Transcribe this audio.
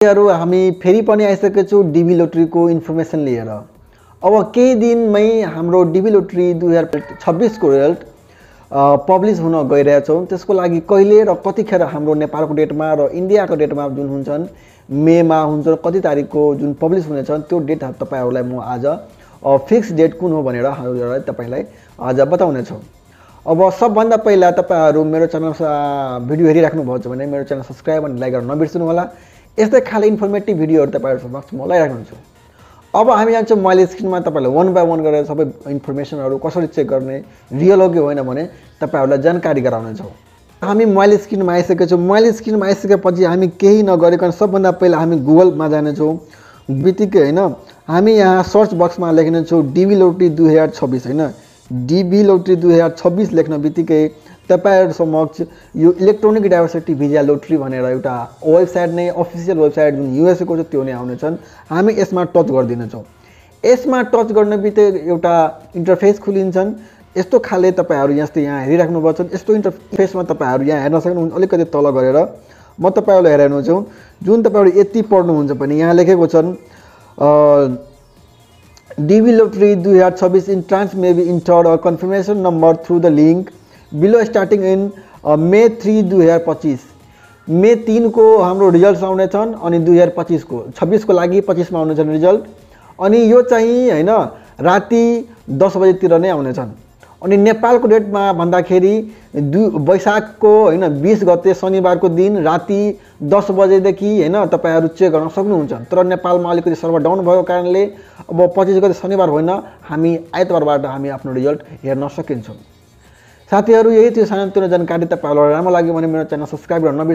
हामी फेरि पनि आइसकेको छु डिबी लोटरीको इन्फर्मेसन लिएर। अब केही दिनमै हाम्रो डिबी लोटरी 2026 को रिजल्ट पब्लिस हुन गइरहेछौँ। त्यसको लागि कहिले र कतिखेर हाम्रो नेपालको डेटमा र इन्डियाको डेटमा जुन हुन्छन् मेमा हुन्छ कति तारिकको जुन पब्लिस हुनेछन् त्यो डेट तपाईहरुलाई म आज फिक्स डेट कुन हो भनेर हजुरहरुलाई तपाईलाई आज बताउने छु। अब सबभन्दा पहिला तपाईहरु मेरो च्यानल भिडियो हेरिराख्नु भएको छ भने मेरो च्यानल सब्स्क्राइब अनि लाइक गर्न नबिर्सनु होला। यस्तै खाले इन्फर्मेटिभ भिडियोहरु तपाईहरु समक्ष म ल्याइराख्छु छु। अब हामी जान्छौँ मैले स्क्रिनमा तपाईलाई वन बाइ वन गरेर सबै इन्फर्मेसनहरु कसरी चेक गर्ने रियल हो कि होइन भने तपाईहरुलाई जानकारी गराउने छौं। हामी मोबाइल स्क्रिनमा आइसकेको छौं। मोबाइल स्क्रिनमा आइसकेपछि हामी केही नगरिकन सबभन्दा पहिला हामी गुगलमा जाने छौं। बित्तिकै हैन हामी यहाँ सर्च बक्समा लेख्ने छौं डिबी लोटरी 2026 हैन। डिबी लोटरी 2026 लेख्न बित्तिकै तपाईहरु समक्ष यो इलेक्ट्रोनिक डाइभर्सिटी भिजा लोटरी भनेर एउटा वेबसाइट नै अफिसियल वेबसाइट जुन युएसए को छ त्यो नै आउने छन्। हामी यसमा टच गर्दिने छौं। यसमा टच गर्न बित्तिकै एउटा इन्टरफेस खुलिन्छन्। यस्तो खाले तपाईहरु यहाँ हेरिराख्नु भएको छ। यस्तो इन्टरफेसमा तपाईहरु यहाँ हेर्न सक्नुहुन्छ। अलिकति तल गरेर म तपाईहरुलाई हेराउनु छु। जुन तपाईहरु यति पढ्नुहुन्छ भने यहाँ लेखेको छन् DB lottery 2026 entrants may be entered a confirmation number through the link below starting in May 3 2025। मे 3 को हाम्रो रिजल्ट्स आउने छन् अनि 2025 को 26 को लागि 25 मा आउने छन् रिजल्ट। अनि यो चाहिँ हैन राति 10 बजे तिर नै आउने छन्। अनि नेपालको डेटमा भन्दाखेरि वैशाखको हैन 20 गते शनिबारको दिन राति 10 बजे देखि हैन तपाईहरु चेक गर्न सक्नुहुन्छ। तर नेपालमा अलिकति सर्भर डाउन भएको कारणले अब 25 गते शनिबार होइन हामी आइतबारबाट हामी आफ्नो रिजल्ट हेर्न सकिन्छौं। साथीहरु यही थियो सानोतिनो जानकारी। तपाईहरुलाई राम्रो लाग्यो भने मेरो च्यानल सब्स्क्राइब गर्न नबिर्सनु।